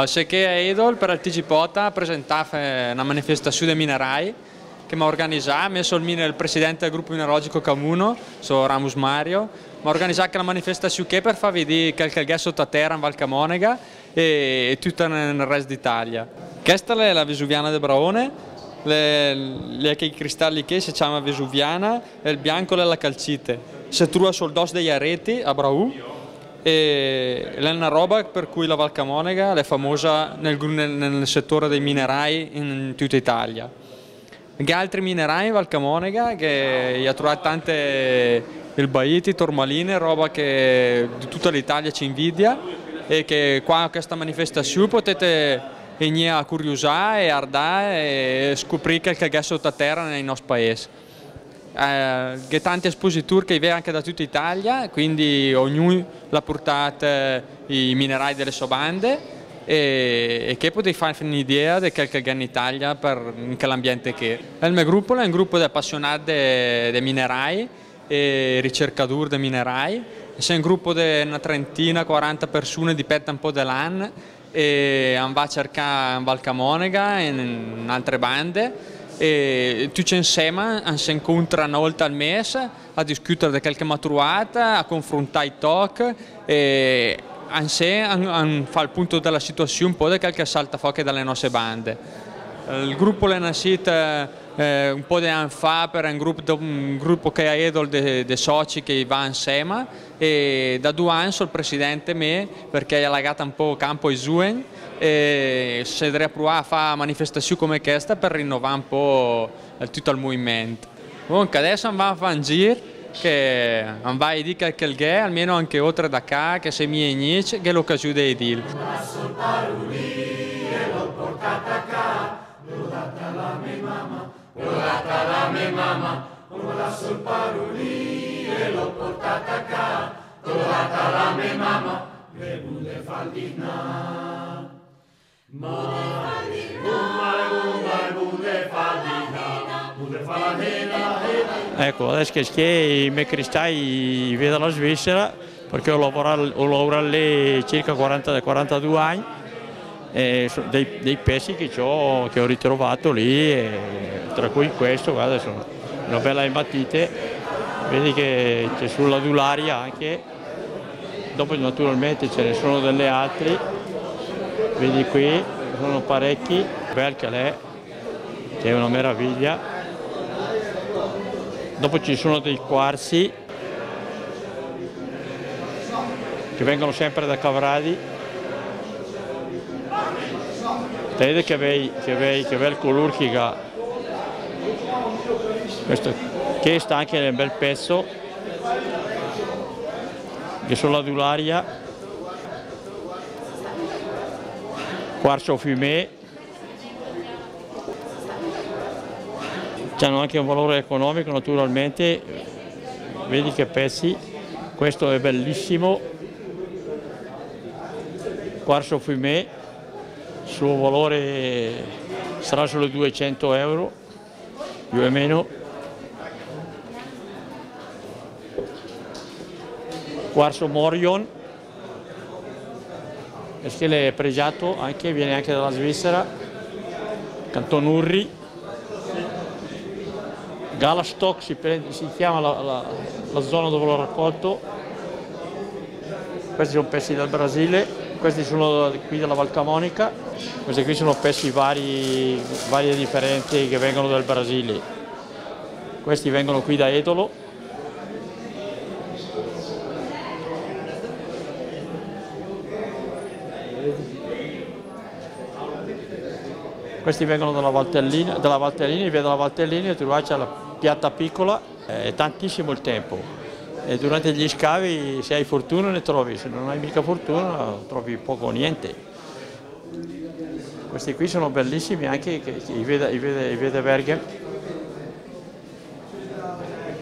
Se che a Edol per il TG Pota ha presentato una manifestazione dei minerai che mi ha organizzato, ha messo il presidente del gruppo mineralogico Camuno, Ramus Mario, mi ha organizzato una manifestazione che per far vedere qualche gas sottoterra in Val Camonica e tutto nel resto d'Italia. Questa è la Vesuviana di Braone, i cristalli che si chiama Vesuviana e il bianco è la calcite. Si trova sul dos degli areti a Brau. E è una roba per cui la Val Camonica è famosa nel settore dei minerai in tutta Italia. Gli altri minerai in Val Camonica che ha trovato tante ilbaiti, tormaline, roba che di tutta l'Italia ci invidia e che qua a questa manifestazione potete venire a curiosare e ardare e scoprire qualche gas sottoterra nei nostri paesi. Che tanti espositori che vengono anche da tutta Italia, quindi ognuno l'ha portato i minerali delle sue bande e che potete fare un'idea di quel che è in Italia per l'ambiente che è. Il mio gruppo è un gruppo di appassionati dei minerali e ricercatori dei minerali. Siamo un gruppo di una trentina, 40 persone dipende un po' dall'anno e andiamo a cercare in Val Camonica e in altre bande. E tutti insieme si incontrano una volta al mese a discutere di qualche matruata, a confrontare i talk e insieme a fare il punto della situazione un po' di qualche saltafuoco dalle nostre bande. Il gruppo è nascito un po' di anni fa per un gruppo che è Edol dei soci che va insieme e da 2 anni sono il presidente me perché ha lagato un po' campo ai Zuen e si deve provare a fare manifestazioni come questa per rinnovare un po' tutto il movimento. Comunque adesso andiamo a fare un giro che andiamo a dire che il gay, almeno anche oltre da qua, che se mi inizi, che l'occasione di dire. L'ho data alla mia mamma, come la sul parolì e l'ho portata a casa. L'ho data alla mia mamma, le bude faldina. Ecco, adesso che i miei cristalli vedo alla Svizzera, perché ho lavorato lì circa 42 anni. Dei pezzi che ho ritrovato lì, tra cui questo, guarda, sono una bella imbattite, vedi che c'è sull'adularia anche, dopo naturalmente ce ne sono delle altre, vedi qui, sono parecchi, bel calè, che è una meraviglia, dopo ci sono dei quarzi che vengono sempre da Cavradi. Vedete che bel colore che ha, questo che sta anche nel bel pezzo, che sono l'adularia, quarzo fumé, hanno anche un valore economico naturalmente, vedi che pezzi, questo è bellissimo, quarzo fumé. Il suo valore sarà solo 200 euro, più o meno. Quarzo Morion, perché è pregiato, viene anche dalla Svizzera. Canton Urri. Galastock si chiama la zona dove l'ho raccolto. Questi sono pezzi del Brasile. Questi sono qui della Val Camonica, questi qui sono pezzi vari e differenti che vengono dal Brasile. Questi vengono qui da Edolo. Questi vengono dalla Valtellina, vedo la Valtellina, trovate la piatta piccola, è tantissimo il tempo. E durante gli scavi, se hai fortuna ne trovi, se non hai mica fortuna trovi poco o niente. Questi qui sono bellissimi anche, i vede Bergen,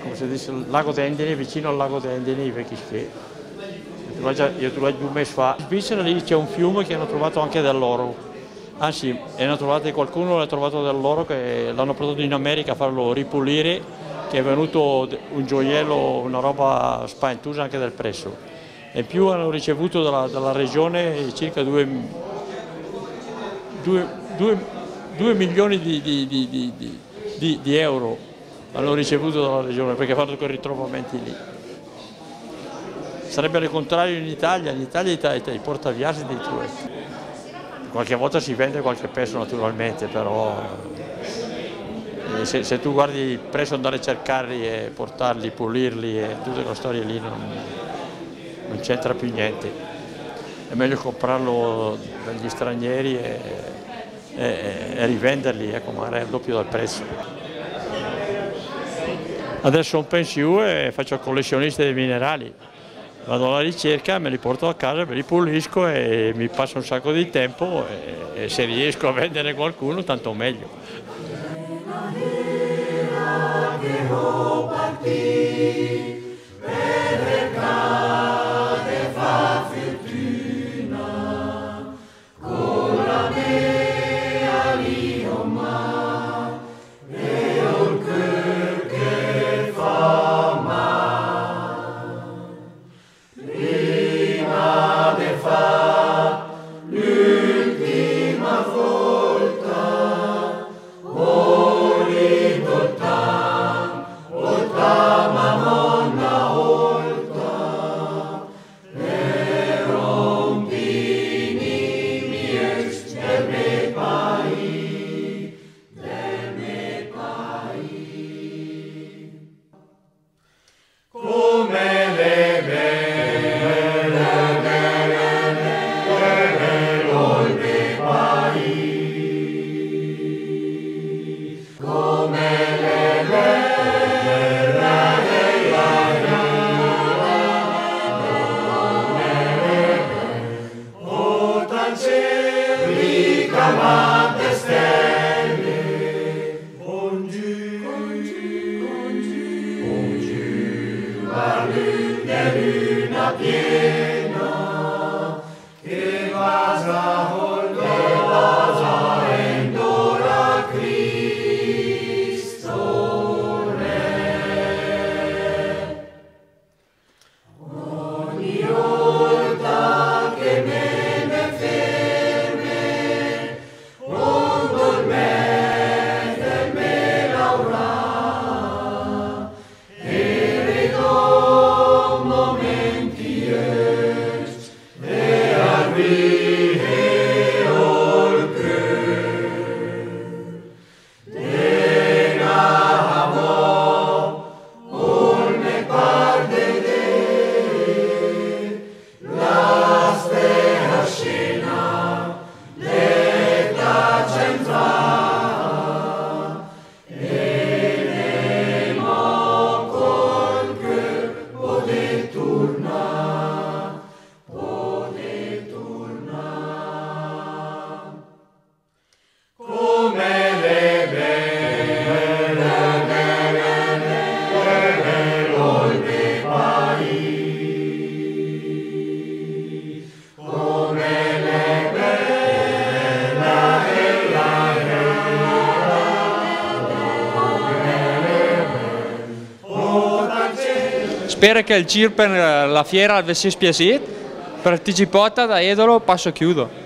come si dice, il lago d'Endini, vicino al lago d'Endini, i vecchi schi. Io trovato 2 mesi fa. In Svizzera lì c'è un fiume che hanno trovato anche dell'oro, anzi, qualcuno ha trovato dell'oro che l'hanno portato in America a farlo ripulire, che è venuto un gioiello, una roba spaventosa anche del prezzo. E in più hanno ricevuto dalla regione circa 2 2 milioni di euro hanno ricevuto dalla regione perché fanno quei ritrovamenti lì. Sarebbe al contrario in Italia i portaviaggi dei turisti. Qualche volta si vende qualche pezzo naturalmente, però se tu guardi il prezzo andare a cercarli e portarli, pulirli e tutte quelle storie lì non c'entra più niente. È meglio comprarlo dagli stranieri e rivenderli, ecco, magari al doppio del prezzo. Adesso sono in pensione e faccio collezionista dei minerali. Vado alla ricerca, me li porto a casa, me li pulisco e mi passa un sacco di tempo e se riesco a vendere qualcuno tanto meglio. Spero che il giro per la fiera avesse spiaciuto. Per TG Pota da Edolo passo chiudo.